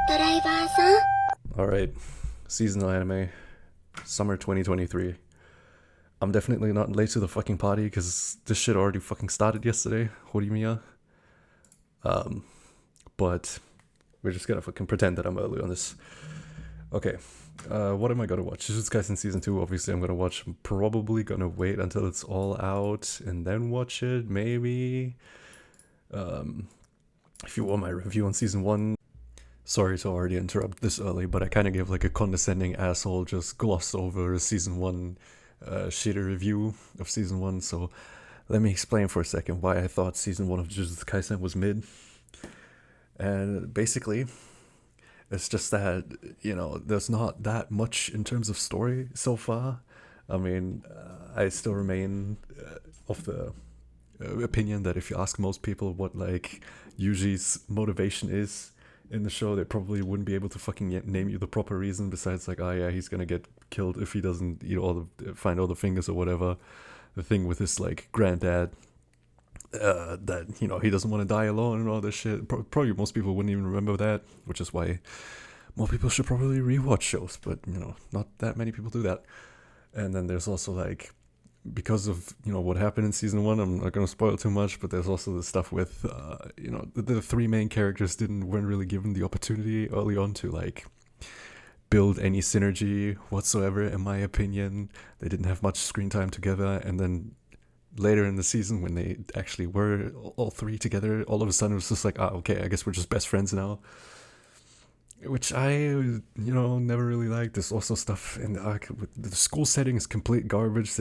ドライバーさん Alright, seasonal anime, summer 2023. I'm definitely not late to the fucking party because this shit already fucking started yesterday, Horimiya. But we're just gonna fucking pretend that I'm early on this. Okay, what am I gonna watch? Jujutsu Kaisen Season 2, obviously I'm gonna watch. I'm probably gonna wait until it's all out and then watch it, maybe. If you want my review on Season 1, sorry to already interrupt this early, but I kind of gave like a condescending asshole, just glossed over Season 1 shitter review of Season 1, so let me explain for a second why I thought Season 1 of Jujutsu Kaisen was mid. And basically, it's just that, there's not that much in terms of story so far. I mean, I still remain of the opinion that if you ask most people what, like, Yuji's motivation is in the show, they probably wouldn't be able to fucking name you the proper reason besides, like, oh yeah, he's gonna get killed if he doesn't find all the fingers or whatever. The thing with his, like, granddad, that he doesn't want to die alone and all this shit. Probably most people wouldn't even remember that, which is why more people should probably rewatch shows. But not that many people do that. And then there's also, like, because of what happened in Season 1, I'm not gonna spoil too much, but there's also the stuff with the three main characters weren't really given the opportunity early on to, like, build any synergy whatsoever. In my opinion, they didn't have much screen time together, and then later in the season, when they actually were all three together, all of a sudden it was just like, okay, I guess we're just best friends now. Which I, never really liked. There's also stuff in the arc. The school setting is complete garbage.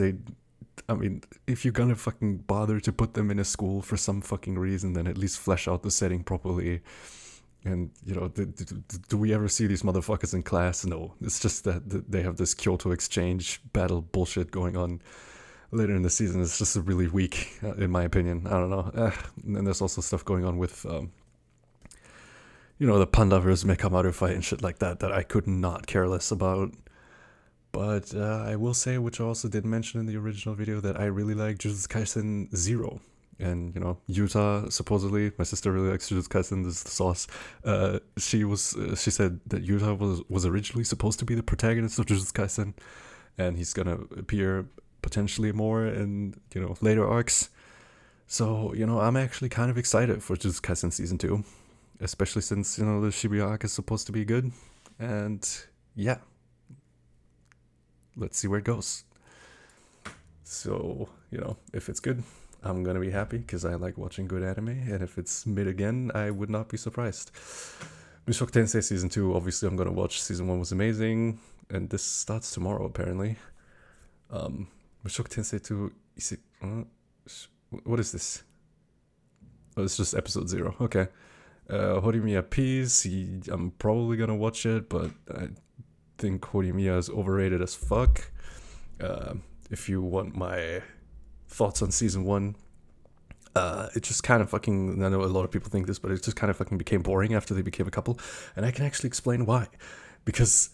If you're gonna fucking bother to put them in a school for some fucking reason, then at least flesh out the setting properly. And, do we ever see these motherfuckers in class? No. It's just that they have this Kyoto exchange battle bullshit going on later in the season. It's just really weak, in my opinion. I don't know. And then there's also stuff going on with, the Panda versus Mekamaru fight and shit like that I could not care less about. But I will say, which I also did mention in the original video, that I really like Jujutsu Kaisen Zero. And, Yuta, supposedly, my sister really likes Jujutsu Kaisen, this is the sauce. She said that Yuta was originally supposed to be the protagonist of Jujutsu Kaisen, and he's gonna appear potentially more in, later arcs. So, I'm actually kind of excited for Jujutsu Kaisen Season 2, especially since, the Shibuya arc is supposed to be good. And, yeah. Let's see where it goes. So, if it's good, I'm gonna be happy, because I like watching good anime, and if it's mid again, I would not be surprised. Mushoku Tensei Season 2, obviously I'm gonna watch. Season 1 was amazing, and this starts tomorrow, apparently. Mushoku Tensei 2, what is this? Oh, it's just episode 0, okay. Horimiya Peace, I'm probably gonna watch it, but I think Horimiya is overrated as fuck. If you want my thoughts on Season 1, it just kind of fucking, I know a lot of people think this, but it just kind of fucking became boring after they became a couple, and I can actually explain why. Because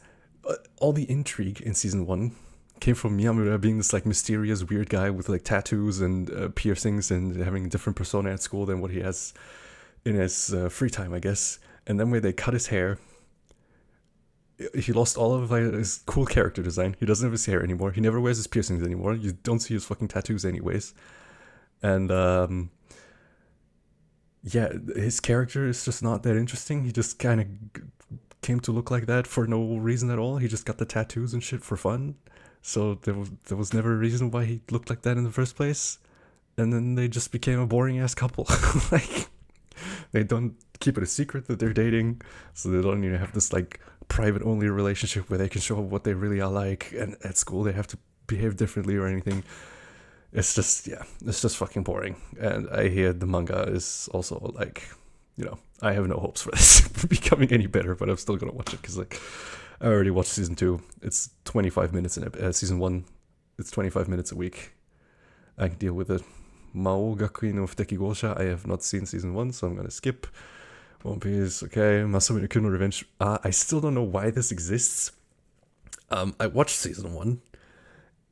all the intrigue in Season 1 came from Miyamura being this, like, mysterious weird guy with, like, tattoos and piercings and having a different persona at school than what he has in his free time, I guess. And then when they cut his hair, he lost all of, like, his cool character design. He doesn't have his hair anymore. He never wears his piercings anymore. You don't see his fucking tattoos anyways. And his character is just not that interesting. He just kind of came to look like that for no reason at all. He just got the tattoos and shit for fun. So there was never a reason why he looked like that in the first place. And then they just became a boring ass couple. Like, they don't keep it a secret that they're dating, so they don't even have this, like, private only relationship where they can show what they really are like, and at school they have to behave differently or anything. It's just fucking boring. And I hear the manga is also, like, I have no hopes for this becoming any better, but I'm still gonna watch it, because, like, I already watched Season 2. It's 25 minutes in Season 1. It's 25 minutes a week. I can deal with it. Mao Gakuin no Futeki Gosha, I have not seen Season 1, so I'm gonna skip. One Piece, okay. Masumi no Kun no Revenge. I still don't know why this exists. I watched Season 1.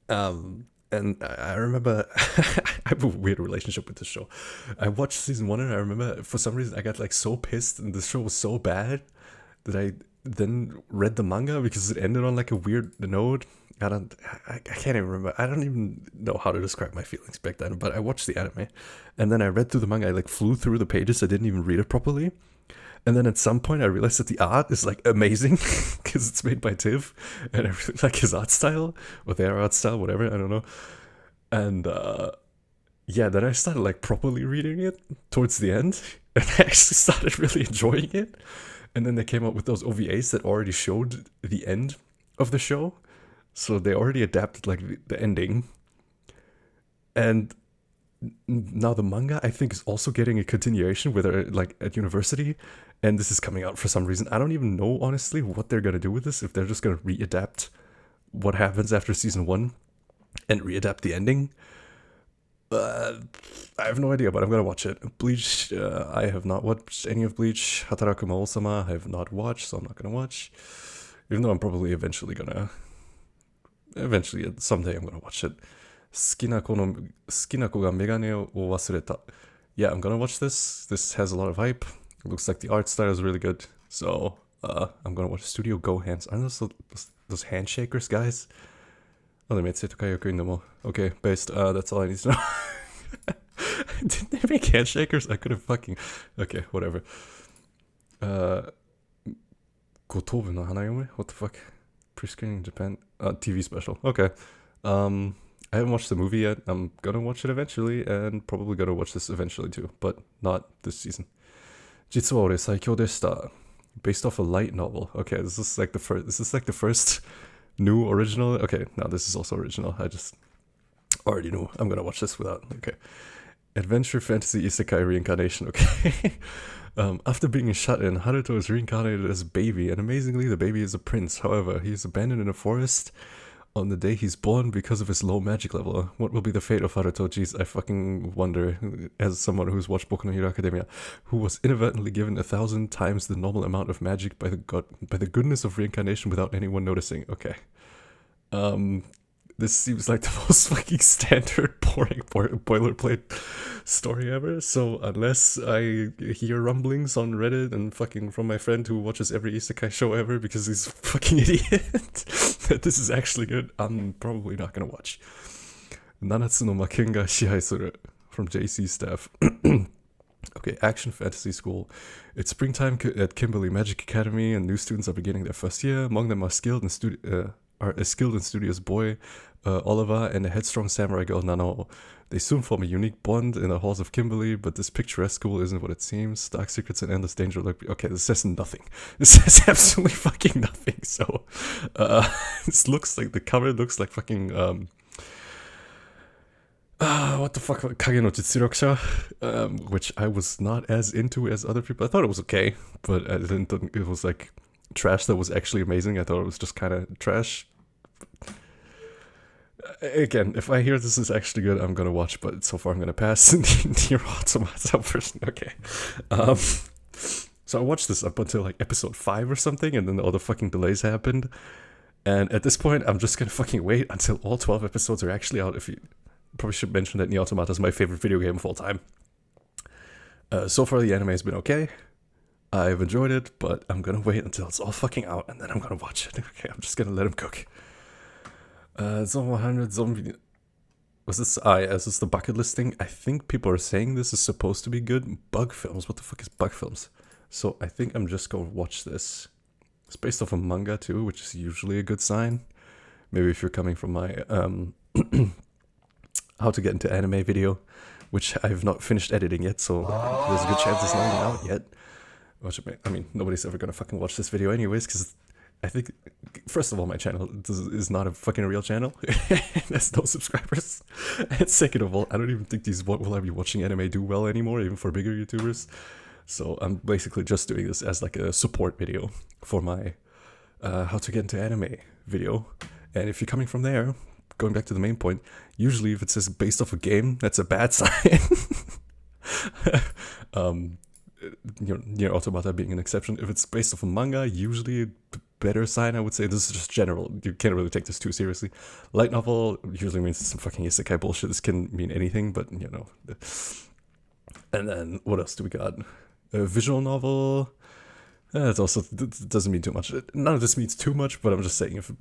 And I remember, I have a weird relationship with this show. I watched Season 1 and I remember, for some reason, I got, like, so pissed and the show was so bad that I then read the manga because it ended on like a weird note. I can't even remember. I don't even know how to describe my feelings back then, but I watched the anime and then I read through the manga. I like flew through the pages. I didn't even read it properly. And then at some point I realized that the art is like amazing because it's made by Tiv and I really like his art style or their art style, whatever. I don't know. And yeah, then I started like properly reading it towards the end and I actually started really enjoying it. And then they came up with those OVAs that already showed the end of the show. So they already adapted like the ending. And now the manga I think is also getting a continuation with like at university, and this is coming out for some reason. I don't even know honestly what they're gonna do with this, if they're just gonna readapt what happens after season 1 and readapt the ending. I have no idea, but I'm gonna watch it. Bleach, I have not watched any of Bleach. Hataraku Maou-sama I have not watched, so I'm not gonna watch, even though I'm probably eventually someday I'm gonna watch it. 好きな子がメガネを忘れた. Yeah, I'm gonna watch this. This has a lot of hype. It looks like the art style is really good. So, I'm gonna watch Studio Go Hands. Aren't those handshakers, guys? Oh, they made Seto Kaioku in them. Okay, based. That's all I need to know. Didn't they make handshakers? I could have fucking... Okay, whatever. Gotobu no Hanayome? What the fuck? Pre-screening in Japan? TV special. Okay. I haven't watched the movie yet. I'm gonna watch it eventually, and probably gonna watch this eventually too, but not this season. 実は俺最強でした. Based off a light novel. Okay, this is like the first new original. Okay, now this is also original. I just already knew I'm gonna watch this without. Okay. Adventure fantasy isekai reincarnation. Okay. After being shut in, Haruto is reincarnated as a baby, and amazingly, the baby is a prince. However, he is abandoned in a forest on the day he's born because of his low magic level. What will be the fate of Haruto? Jeez, I fucking wonder, as someone who's watched Boku no Hero Academia, who was inadvertently given 1,000 times the normal amount of magic by the goodness of reincarnation without anyone noticing. Okay. This seems like the most fucking standard, boring boilerplate story ever. So unless I hear rumblings on Reddit and fucking from my friend who watches every isekai show ever because he's a fucking idiot, that this is actually good, I'm probably not gonna watch. Nanatsu no Maken ga Shihai Suru from JC staff. Okay, Action Fantasy School. It's springtime at Kimberly Magic Academy, and new students are beginning their first year. Among them are a skilled and studious boy, Oliver, and a headstrong samurai girl, Nano. They soon form a unique bond in the halls of Kimberly, but this picturesque school isn't what it seems. Dark secrets and endless danger lurk. Okay, this says nothing. This says absolutely fucking nothing. So, this looks like, the cover looks like fucking, what the fuck, Kage no Jitsurokusha, which I was not as into as other people. I thought it was okay, but I didn't think it was like trash that was actually amazing. I thought it was just kind of trash. Again, if I hear this is actually good, I'm gonna watch, but so far I'm gonna pass. Nier Automata version. Okay. So I watched this up until like episode 5 or something, and then all the fucking delays happened. And at this point, I'm just gonna fucking wait until all 12 episodes are actually out. If you probably should mention that Nier Automata is my favorite video game of all time. So far the anime has been okay. I've enjoyed it, but I'm gonna wait until it's all fucking out, and then I'm gonna watch it. Okay, I'm just gonna let him cook. Zone 100 Zombie. Was this? Is this the bucket list thing? I think people are saying this is supposed to be good. Bug films. What the fuck is bug films? So I think I'm just gonna watch this. It's based off a manga too, which is usually a good sign. Maybe if you're coming from my how to get into anime video, which I have not finished editing yet, so there's a good chance it's not even out yet. I mean, nobody's ever gonna fucking watch this video anyways, because I think, first of all, my channel is not a fucking real channel. It has no subscribers. And second of all, I don't even think these What Will I Be Watching Anime do well anymore, even for bigger YouTubers. So I'm basically just doing this as like a support video for my how to get into anime video. And if you're coming from there, going back to the main point, usually if it says based off a game, that's a bad sign. Nier Automata being an exception. If it's based off a manga, usually a better sign, I would say. This is just general. You can't really take this too seriously. Light novel usually means some fucking isekai bullshit. This can mean anything, but you know. And then what else do we got? A visual novel. It also doesn't mean too much. None of this means too much, but I'm just saying, if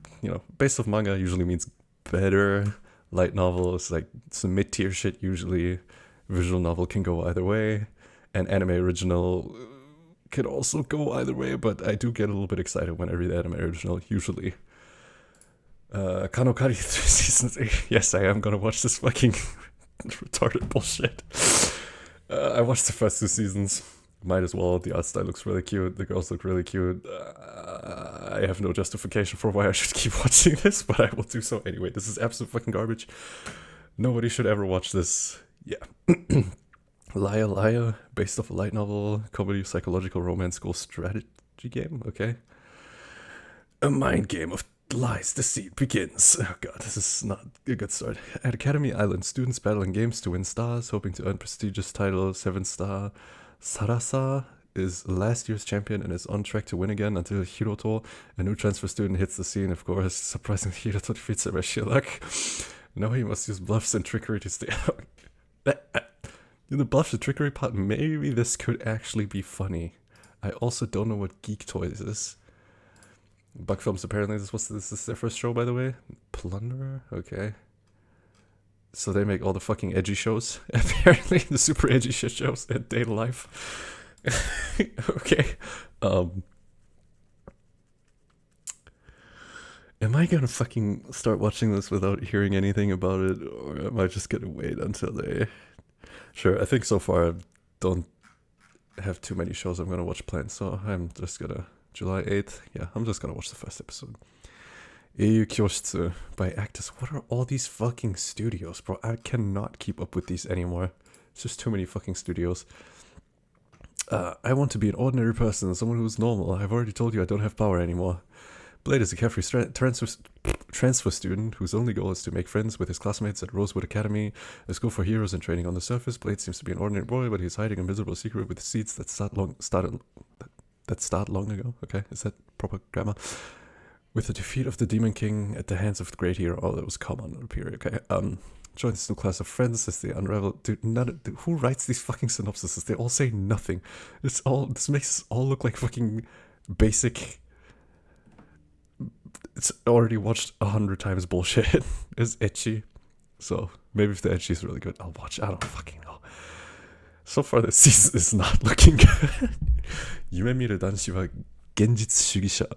based off manga usually means better. Light novel is like some mid tier shit usually. Visual novel can go either way, and anime original could also go either way. But I do get a little bit excited when I read anime original usually. Kanokari 3 season 3. Yes, I am gonna watch this fucking retarded bullshit. I watched the first 2 seasons. Might as well. The art style looks really cute. The girls look really cute. I have no justification for why I should keep watching this, but I will do so anyway. This is absolute fucking garbage. Nobody should ever watch this. Yeah. Liar Liar, based off a light novel, comedy, psychological romance, school strategy game. Okay. A mind game of lies, deceit begins. Oh god, this is not a good start. At Academy Island, students battle in games to win stars, hoping to earn prestigious title 7-star. Sarasa is last year's champion and is on track to win again until Hiroto, a new transfer student, hits the scene. Of course, surprisingly, Hiroto defeats her by sheer luck. Now he must use bluffs and trickery to stay out. In the bluffs and trickery part, maybe this could actually be funny. I also don't know what Geek Toys is. Bug Films, apparently this is their first show, by the way. Plunderer? Okay. So they make all the fucking edgy shows, apparently, the super edgy shit shows at Data Life. Okay. Am I gonna fucking start watching this without hearing anything about it, or am I just gonna wait until they... Sure, I think so far I don't have too many shows I'm gonna watch planned, so I'm just gonna... July 8th? Yeah, I'm just gonna watch the first episode. Eiyu Kyoshitsu by Actus. What are all these fucking studios, bro? I cannot keep up with these anymore. It's just too many fucking studios. I want to be an ordinary person, someone who's normal. I've already told you I don't have power anymore. Blade is a carefree transfer student whose only goal is to make friends with his classmates at Rosewood Academy, a school for heroes and training. On the surface, Blade seems to be an ordinary boy, but he's hiding a miserable secret with seeds that start long ago. Okay, is that proper grammar? With the defeat of the Demon King at the hands of the great hero. Oh, that was common on the period. Okay. Joins this new class of friends as they unravel. Dude, who writes these fucking synopsises? They all say nothing. This makes us all look like fucking basic. It's already watched 100 times bullshit. It's ecchi. So maybe if the ecchi is really good, I'll watch. I don't fucking know. So far this season is not looking good. 夢見る男子は現実主義者.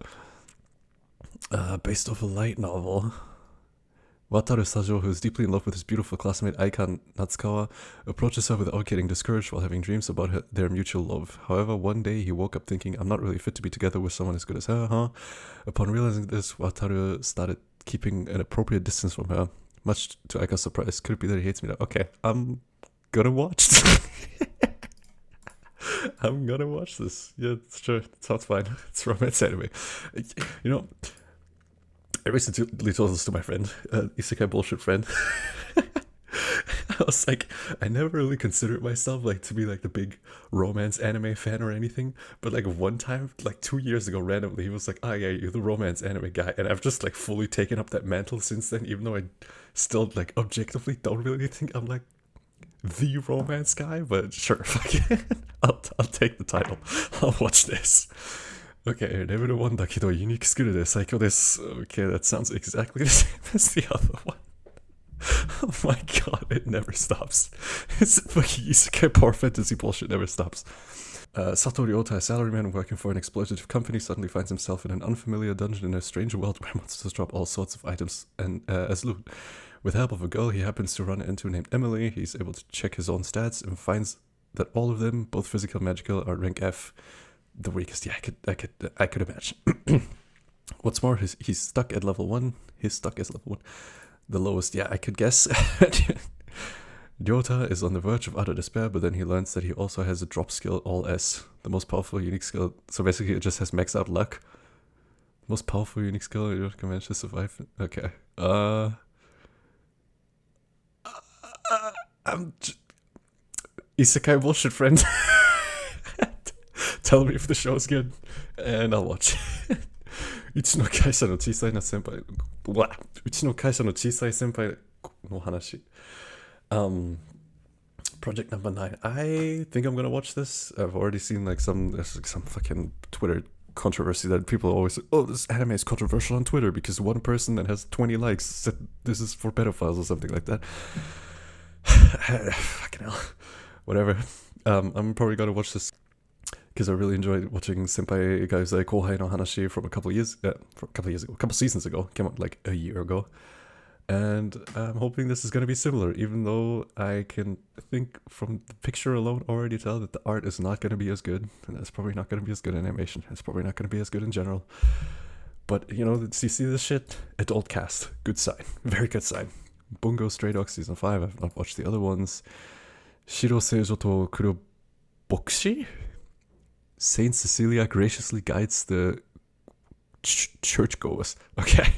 Based off a light novel. Wataru Sajo, who is deeply in love with his beautiful classmate Aikan Natsukawa, approaches her without getting discouraged while having dreams about their mutual love. However, one day he woke up thinking, I'm not really fit to be together with someone as good as her, huh? Upon realizing this, Wataru started keeping an appropriate distance from her, much to Aika's surprise. Could it be that he hates me now? Okay, I'm gonna watch this. I'm gonna watch this. Yeah, sure, it sounds fine. It's romance anime. You know, I recently told this to my friend, isekai bullshit friend. I was like, I never really considered myself like to be like the big romance anime fan or anything, but like one time, like 2 years ago, randomly, he was like, "Oh yeah, you're the romance anime guy," and I've just like fully taken up that mantle since then. Even though I still like objectively don't really think I'm like the romance guy, but sure, fuck it. I'll take the title. I'll watch this. Okay, level 1だけどユニークスキルで最強です. Okay, that sounds exactly the same as the other one. Oh my god, it never stops. It's fucking isekai power fantasy bullshit never stops. Sato Ryota, a salaryman working for an exploitative company, suddenly finds himself in an unfamiliar dungeon in a strange world where monsters drop all sorts of items and as loot. With the help of a girl he happens to run into named Emily, he's able to check his own stats and finds that all of them, both physical and magical, are rank F. The weakest, yeah, I could imagine. What's more, he's stuck at level 1. He's stuck as level 1. The lowest, yeah, I could guess. Ryota is on the verge of utter despair, but then he learns that he also has a drop skill, all S. The most powerful unique skill. So basically it just has max out luck. Most powerful unique skill you can manage to survive. Okay. Isekai bullshit friend. Tell me if the show's good, and I'll watch. うちの会社の小さい先輩の話。Project Number 9. I think I'm gonna watch this. I've already seen like there's like some fucking Twitter controversy that people always say, oh, this anime is controversial on Twitter because one person that has 20 likes said this is for pedophiles or something like that. Fucking hell. Whatever. I'm probably gonna watch this because I really enjoyed watching Senpai Gaizai Kohai no Hanashi from a couple seasons ago. Came out like a year ago. And I'm hoping this is going to be similar, even though I can think from the picture alone already tell that the art is not going to be as good. And it's probably not going to be as good in animation. It's probably not going to be as good in general. But, you know, you see this shit? Adult cast. Good sign. Very good sign. Bungo Stray Dogs Season 5. I've not watched the other ones. Shiro Seijo to Kurobokushi? Saint Cecilia graciously guides the churchgoers. Okay.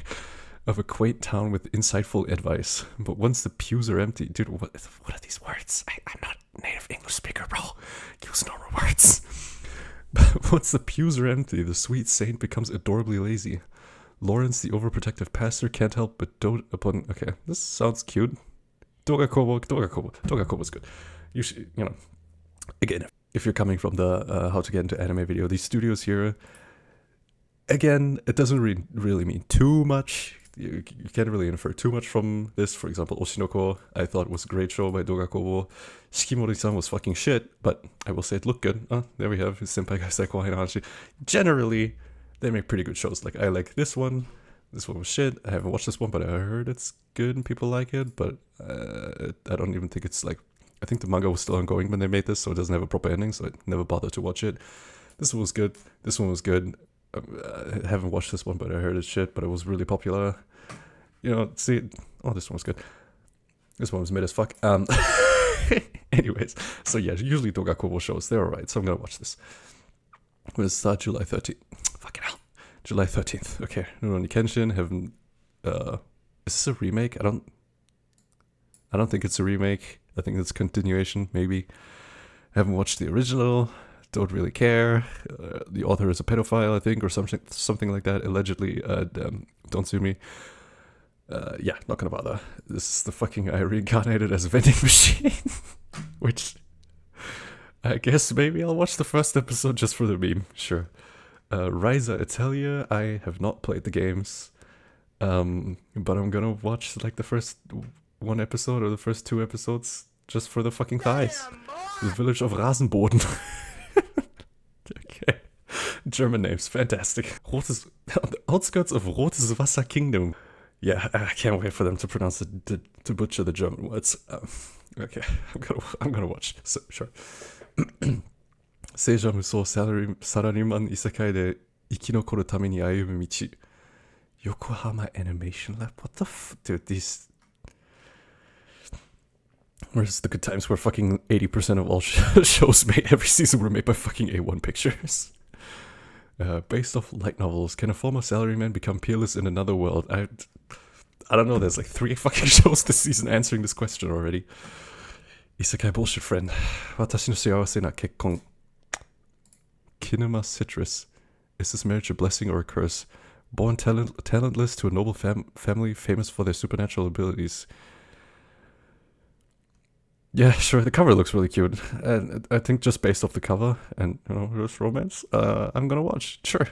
Of a quaint town with insightful advice. But once the pews are empty... Dude, what are these words? I'm not a native English speaker, bro. Use normal words. But once the pews are empty, the sweet saint becomes adorably lazy. Lawrence, the overprotective pastor, can't help but dote upon... Okay, this sounds cute. Dogakobo's good. You should, you know... Again, if you're coming from the how to get into anime video, these studios here... Again, it doesn't really mean too much. You can't really infer too much from this. For example, Oshinoko, I thought was a great show by Dogakobo. Shikimori-san was fucking shit, but I will say it looked good. There we have Senpai Gaizai Kohai no Hanashi. Generally, they make pretty good shows. Like, I like this one. This one was shit. I haven't watched this one, but I heard it's good and people like it. But I don't even think it's like... I think the manga was still ongoing when they made this, so it doesn't have a proper ending, so I never bothered to watch it. This one was good. This one was good. I haven't watched this one, but I heard it's shit, but it was really popular. You know, see... Oh, this one was good. This one was mid as fuck. Anyways, so yeah, usually Dogakobo shows, they're alright, so I'm gonna watch this. When does it start? July 13th. Fucking hell. July 13th. Okay, Rurouni Kenshin, haven't... is this a remake? I don't think it's a remake. I think it's a continuation, maybe. Haven't watched the original. Don't really care. The author is a pedophile, I think, or something like that. Allegedly, don't sue me. Yeah, not gonna bother. This is the fucking I reincarnated as a vending machine, which I guess maybe I'll watch the first episode just for the meme. Sure. Ryza Italia. I have not played the games, but I'm gonna watch like the first one episode or the first 2 episodes just for the fucking thighs. The village of Rasenboden. Okay. German names, fantastic. On the outskirts of Rotes Wasser Kingdom. Yeah, I can't wait for them to pronounce to butcher the German words. Okay, I'm gonna watch. So, sure. Seija Musou Salaryman Isekai de Ikinokoru Tame ni Ayumu Michi. Yokohama Animation Lab? What the dude, these... Where's the good times where fucking 80% of all shows made every season were made by fucking A1 Pictures? Based off light novels, can a former salaryman become peerless in another world? I don't know, there's like 3 fucking shows this season answering this question already. Isekai bullshit friend. Watashi no shiawase na kekkon. Kinema Citrus. Is this marriage a blessing or a curse? Born talentless to a noble family famous for their supernatural abilities. Yeah, sure, the cover looks really cute. And I think just based off the cover and, you know, this romance, I'm gonna watch, sure.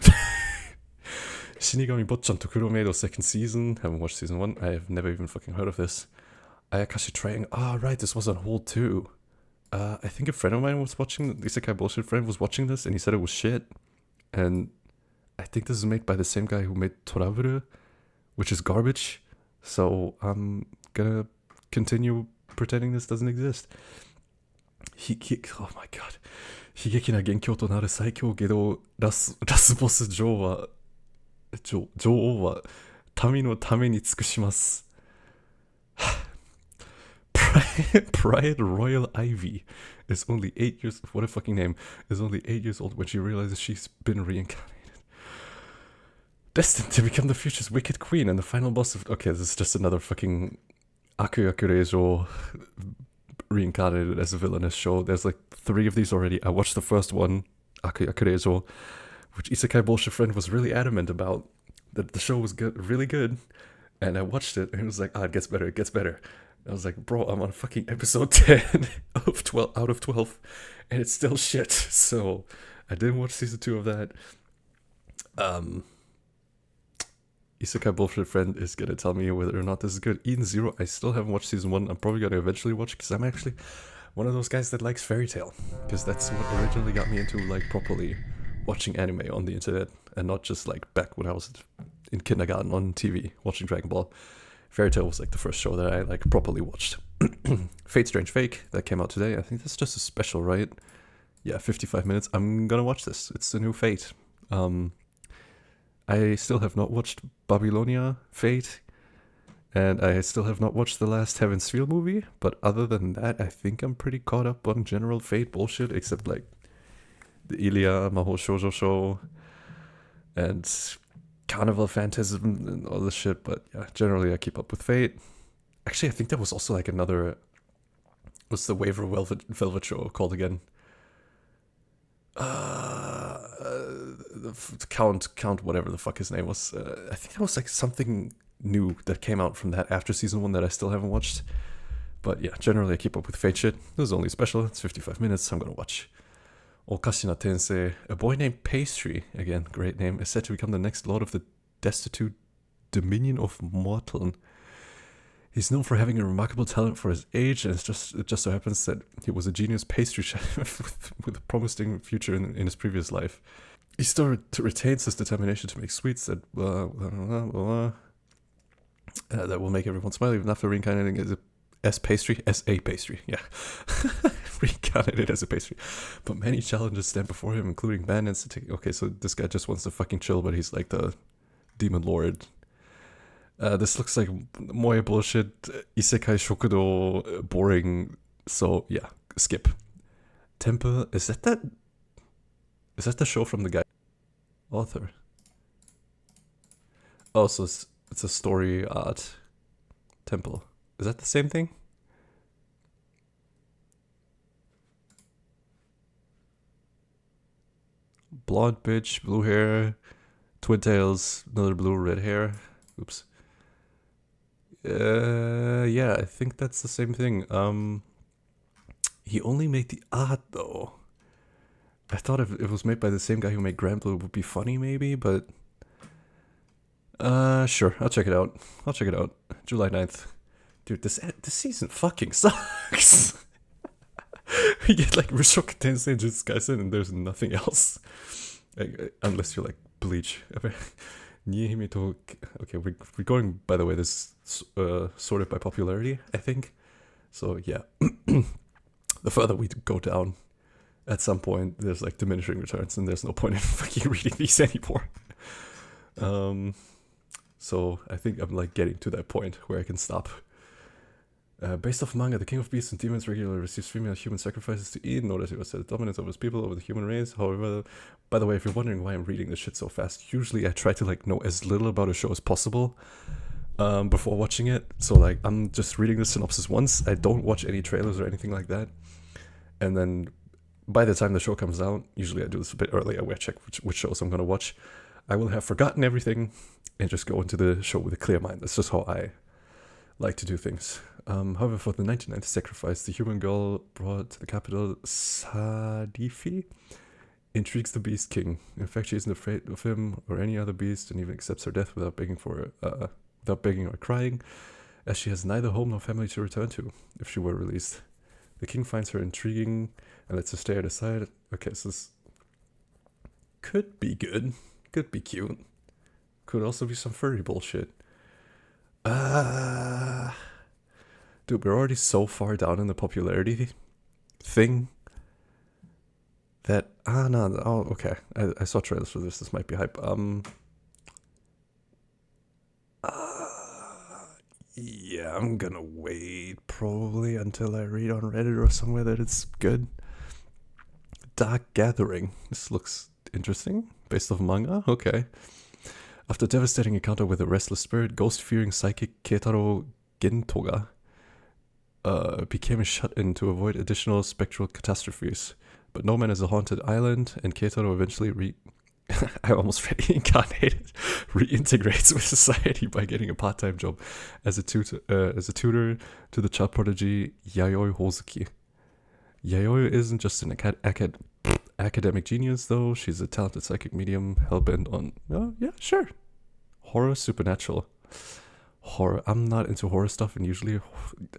Shinigami Botchan to Kuromeido 2nd season. Haven't watched season 1. I have never even fucking heard of this. Ayakashi Triangle. Ah, right, this was on hold too. I think a friend of mine was watching, the Isekai Bullshit friend was watching this and he said it was shit. And I think this is made by the same guy who made Toraburu, which is garbage. So I'm gonna continue pretending this doesn't exist. Oh my god. 悲劇な元凶となる最強ゲドラスボス女王は民のために尽くします。Pride Royal Ivy is only 8 years... What a fucking name. Is only 8 years old when she realizes she's been reincarnated. Destined to become the future's wicked queen and the final boss of... Okay, this is just another fucking Akuyakureijo reincarnated as a villainous show. There's like 3 of these already. I watched the first one, Akuyakureijo, which Isekai Bullshit friend was really adamant about. That the show was good, really good. And I watched it and it was like, it gets better, it gets better. I was like, bro, I'm on fucking episode 10 of 12 out of 12, and it's still shit. So I didn't watch season 2 of that. Isekai Bullshit Friend is gonna tell me whether or not this is good. Eden Zero, I still haven't watched season 1. I'm probably gonna eventually watch because I'm actually one of those guys that likes Fairy Tail, because that's what originally got me into like properly watching anime on the internet, and not just like back when I was in kindergarten on TV watching Dragon Ball. Fairy Tail was like the first show that I like properly watched. Fate Strange Fake, that came out today. I think that's just a special, right? Yeah, 55 minutes. I'm gonna watch this. It's the new Fate. I still have not watched Babylonia Fate, and I still have not watched the last Heaven's Feel movie, but other than that, I think I'm pretty caught up on general Fate bullshit, except like the Ilya Mahou Shoujo show and Carnival Phantasm and all this shit, but yeah, generally I keep up with Fate. Actually, I think there was also like another, what's the Waver Velvet show called again? Count whatever the fuck his name was. I think that was like something new that came out from that after season 1 that I still haven't watched. But yeah, generally I keep up with Fate shit. This is only special. It's 55 minutes, so I'm gonna watch. Okashina Tensei, a boy named Pastry, again, great name, is said to become the next lord of the destitute Dominion of Morton. He's known for having a remarkable talent for his age, and it just so happens that he was a genius pastry chef with a promising future in his previous life. He still retains his determination to make sweets that that will make everyone smile, even after reincarnating as a pastry, yeah. Reincarnated as a pastry. But many challenges stand before him, including bandits. Okay, so this guy just wants to fucking chill, but he's like the demon lord. This looks like moe bullshit, isekai shokudo, boring, so yeah, skip. Temple, is that the show from the guy? Author. Oh, so it's a story art. Temple. Is that the same thing? Blonde bitch, blue hair, twin tails, another blue, red hair. Oops. Yeah, I think that's the same thing. He only made the art though. I thought if it was made by the same guy who made Grand Blue, it would be funny maybe, but sure, I'll check it out. July 9th. Dude, this season fucking sucks. We get like Rishoku Tensei and Jujutsu Kaisen, and there's nothing else. Like, unless you're like Bleach. Okay, we're going, by the way, this sorted by popularity, I think. So yeah, the further we go down, at some point there's like diminishing returns, and there's no point in fucking reading these anymore. So I think I'm like getting to that point where I can stop. Based off manga, the King of Beasts and Demons regularly receives female human sacrifices to eat in order to assert dominance over his people, over the human race. However, by the way, if you're wondering why I'm reading this shit so fast, usually I try to like know as little about a show as possible before watching it. So like I'm just reading the synopsis once. I don't watch any trailers or anything like that. And then by the time the show comes out, usually I do this a bit earlier where I check which shows I'm going to watch. I will have forgotten everything and just go into the show with a clear mind. That's just how I like to do things. However, for the 99th sacrifice, the human girl brought to the capital, Sadifi, intrigues the Beast King. In fact, she isn't afraid of him or any other beast, and even accepts her death without begging or crying, as she has neither home nor family to return to if she were released. The king finds her intriguing and lets her stay at his side. Okay, so this could be good, could be cute, could also be some furry bullshit. Dude, we're already so far down in the popularity thing that no, oh okay. I saw trailers for this. This might be hype. Yeah, I'm gonna wait probably until I read on Reddit or somewhere that it's good. Dark Gathering. This looks interesting. Based off manga? Okay. After a devastating encounter with a restless spirit, ghost-fearing psychic Keitaro Gentoga became shut-in to avoid additional spectral catastrophes. But no man is a haunted island, and Keitaro eventually I almost read Incarnated reintegrates with society by getting a part-time job as a tutor to the child prodigy Yayoi Hozuki. Yayoi isn't just an academic genius, though. She's a talented psychic medium, hellbent on, yeah, sure, horror, supernatural. Horror. I'm not into horror stuff, and usually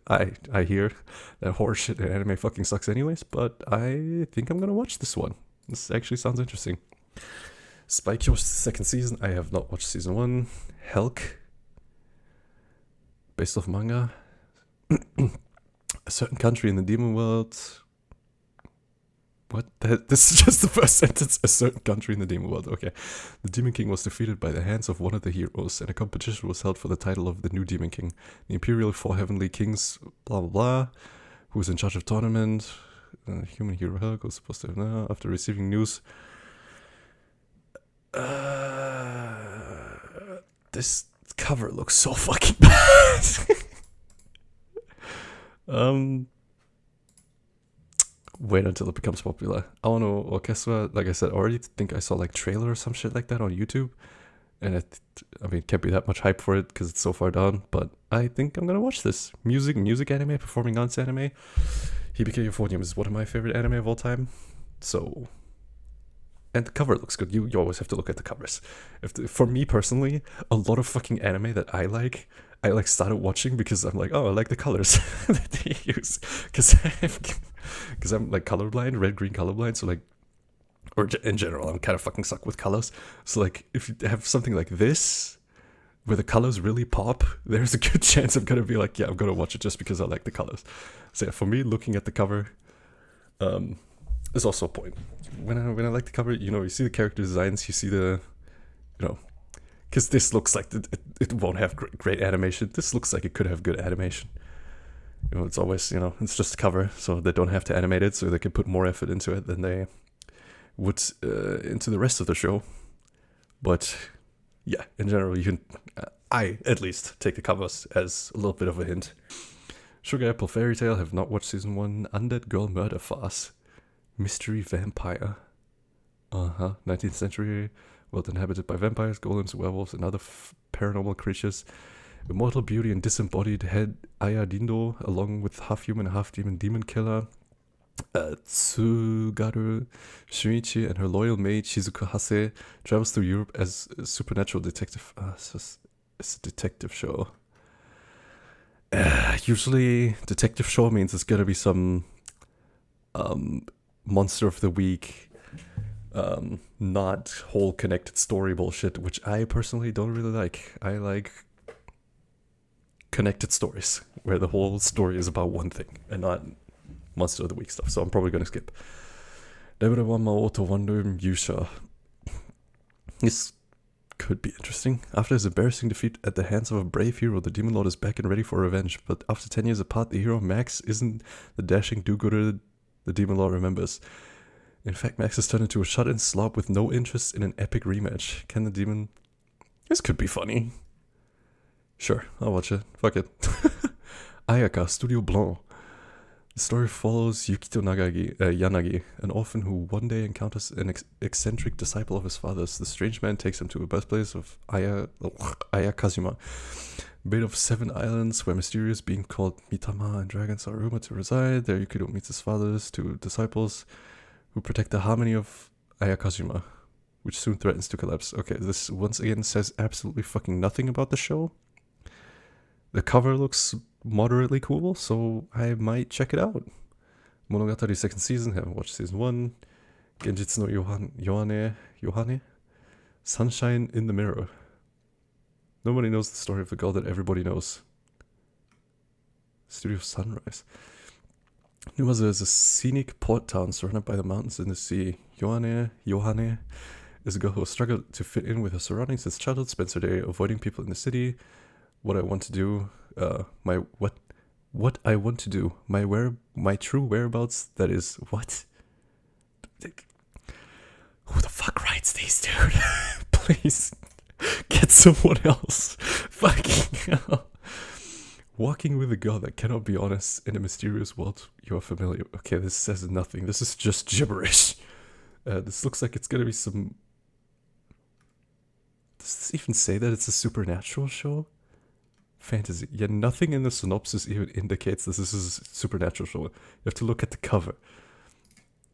I hear that horror shit in anime fucking sucks anyways, but I think I'm gonna watch this one. This actually sounds interesting. Spy Killer's second season. I have not watched season 1. Helk, based off manga. A certain country in the demon world. What? This is just the first sentence. A certain country in the demon world. Okay. The Demon King was defeated by the hands of one of the heroes, and a competition was held for the title of the new Demon King. The Imperial Four Heavenly Kings, blah blah blah, who was in charge of tournament. Human hero Helk was supposed to have, after receiving news. This cover looks so fucking bad. Wait until it becomes popular. Aono Orchestra, like I said, I already think I saw like trailer or some shit like that on YouTube, and I mean, can't be that much hype for it because it's so far down. But I think I'm gonna watch this. Music anime, performing arts anime. Hibike Euphonium is one of my favorite anime of all time. So, and the cover looks good. You always have to look at the covers. For me personally, a lot of fucking anime that I like started watching because I'm like, oh, I like the colors that they use, because I'm like colorblind, red-green colorblind, so like, or in general, I'm kind of fucking suck with colors. So like, if you have something like this, where the colors really pop, there's a good chance I'm gonna be like, yeah, I'm gonna watch it just because I like the colors. So yeah, for me, looking at the cover, is also a point. When I like the cover, you see the character designs, you see the, because this looks like it won't have great animation. This looks like it could have good animation. It's always, it's just a cover, so they don't have to animate it, so they can put more effort into it than they would into the rest of the show. But yeah, in general, you can, I at least take the covers as a little bit of a hint. Sugar Apple Fairy Tale, have not watched season 1. Undead Girl Murder Farce. Mystery Vampire. 19th century world inhabited by vampires, golems, werewolves, and other paranormal creatures. Immortal beauty and disembodied head Aya Dindo, along with half-human, half-demon demon killer Tsugaru Shunichi and her loyal maid Shizuku Hase, travels through Europe as a supernatural detective. It's a detective show. Usually, detective show means it's gonna be some monster of the week, not whole connected story bullshit, which I personally don't really like. I like connected stories where the whole story is about one thing and not monster of the week stuff. So I'm probably gonna skip. Deborah Maoto Wandom Yusha. This could be interesting. After his embarrassing defeat at the hands of a brave hero, the Demon Lord is back and ready for revenge. But after 10 years apart, the hero Max isn't the dashing do-gooder the Demon Lord remembers. In fact, Max has turned into a shut-in slob with no interest in an epic rematch. Can the demon... This could be funny. Sure, I'll watch it. Fuck it. Ayaka, Studio Blanc. The story follows Yukito Yanagi, an orphan who one day encounters an eccentric disciple of his father's. The strange man takes him to a birthplace of Ayakazuma, made of 7 islands where mysterious beings called Mitama and dragons are rumored to reside. There Yukito meets his father's 2 disciples who protect the harmony of Ayakazuma, which soon threatens to collapse. Okay, this once again says absolutely fucking nothing about the show. The cover looks moderately cool, so I might check it out. Monogatari second season, haven't watched season 1. Genjitsu no Yohane. Sunshine in the Mirror. Nobody knows the story of the girl that everybody knows. Studio Sunrise. Numazu is a scenic port town surrounded by the mountains and the sea. Yohane is a girl who has struggled to fit in with her surroundings since childhood, spends her day avoiding people in the city. What I want to do, what I want to do, my true whereabouts, that is, what? Who the fuck writes these, dude? Please, get someone else. Fucking hell. Walking with a girl that cannot be honest in a mysterious world you are familiar with. Okay, this says nothing. This is just gibberish. This looks like it's gonna be some Does this even say that it's a supernatural show? Fantasy. Yeah, nothing in the synopsis even indicates this is a supernatural show. You have to look at the cover.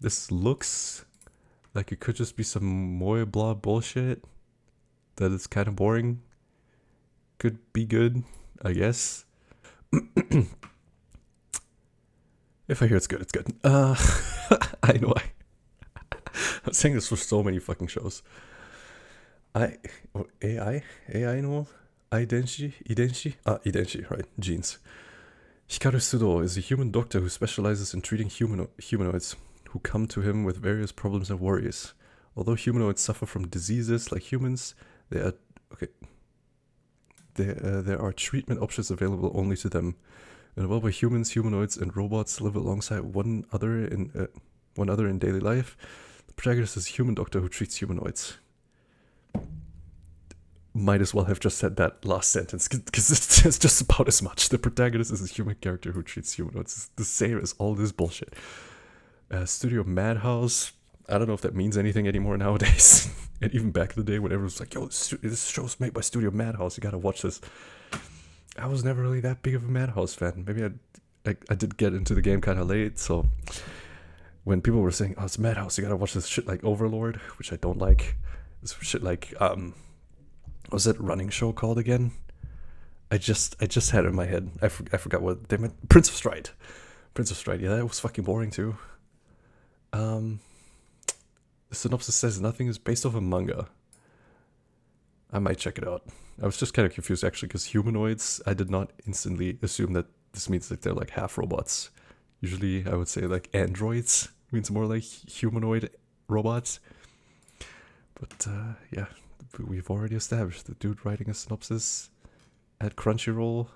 This looks like it could just be some more blah bullshit that is kind of boring. Could be good, I guess. If I hear it's good, it's good. I know I'm saying this for so many fucking shows. AI no Idenshi, right, genes. Hikaru Sudo is a human doctor who specializes in treating humanoids who come to him with various problems and worries. Although humanoids suffer from diseases like humans, there are treatment options available only to them. In a world where humans, humanoids, and robots live alongside one another in daily life, the protagonist is a human doctor who treats humanoids. Might as well have just said that last sentence, because it's just about as much. The protagonist is a human character who treats humanoids. It's the same as all this bullshit. Studio Madhouse. I don't know if that means anything anymore nowadays. And even back in the day when everyone was like, yo, this show's made by Studio Madhouse, you gotta watch this. I was never really that big of a Madhouse fan. Maybe I did get into the game kind of late, so when people were saying, oh, it's Madhouse, you gotta watch this shit like Overlord, which I don't like. This shit like, what was that running show called again? I just had it in my head. I forgot what they meant. Prince of Stride. Yeah, that was fucking boring too. The synopsis says nothing is based off a manga. I might check it out. I was just kind of confused actually, because humanoids, I did not instantly assume that this means that they're like half robots. Usually I would say like androids means more like humanoid robots. But yeah, we've already established the dude writing a synopsis at Crunchyroll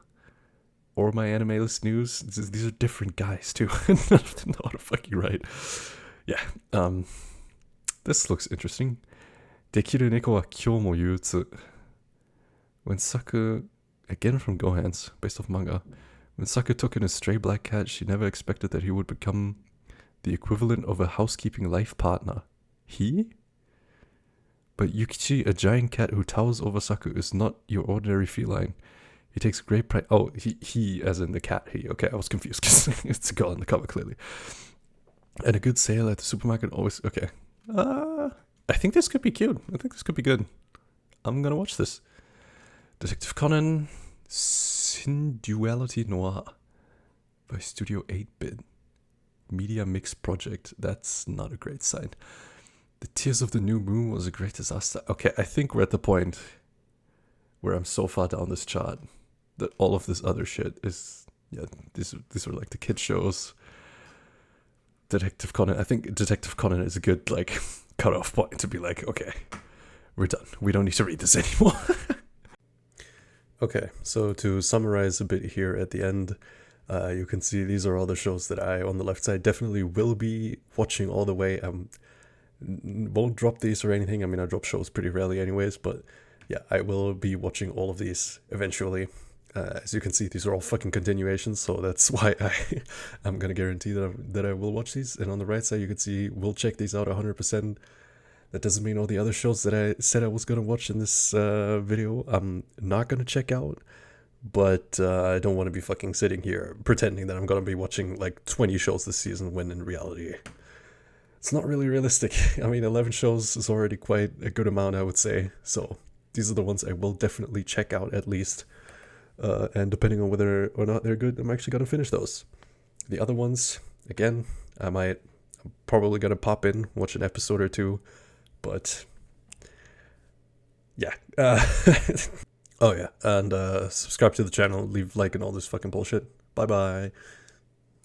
or My Anime List News. These are different guys too. None of them know how to fucking write. Yeah, this looks interesting. Dekiru neko wa kyou mo yutsu. When Saku, again from Gohans, based off manga, when Saku took in a stray black cat, she never expected that he would become the equivalent of a housekeeping life partner. He? But Yukichi, a giant cat who towers over Saku, is not your ordinary feline. He takes great pride. Oh, he as in the cat. He. Okay, I was confused because it's a girl in the cover clearly. And a good sale at the supermarket always. Okay. I think this could be cute. I think this could be good. I'm gonna watch this. Detective Conan, Synduality Noir by Studio 8-Bit. Media Mix Project. That's not a great sign. The Tears of the New Moon was a great disaster. Okay, I think we're at the point where I'm so far down this chart that all of this other shit is, yeah, these are like the kid shows. Detective Conan, I think Detective Conan is a good, like, cutoff point to be like, okay, we're done. We don't need to read this anymore. Okay, so to summarize a bit here at the end, you can see these are all the shows that I, on the left side, definitely will be watching all the way. Won't drop these or anything. I mean, I drop shows pretty rarely anyways, but yeah, I will be watching all of these eventually. As you can see, these are all fucking continuations, so that's why I'm gonna guarantee that I will watch these. And on the right side, you can see we'll check these out 100%. That doesn't mean all the other shows that I said I was gonna watch in this video I'm not gonna check out, but I don't want to be fucking sitting here pretending that I'm gonna be watching like 20 shows this season when in reality it's not really realistic. I mean, 11 shows is already quite a good amount, I would say. So these are the ones I will definitely check out at least. And depending on whether or not they're good, I'm actually going to finish those. The other ones, again, I'm probably going to pop in, watch an episode or two. But yeah. Oh yeah, and subscribe to the channel, leave a like and all this fucking bullshit. Bye bye.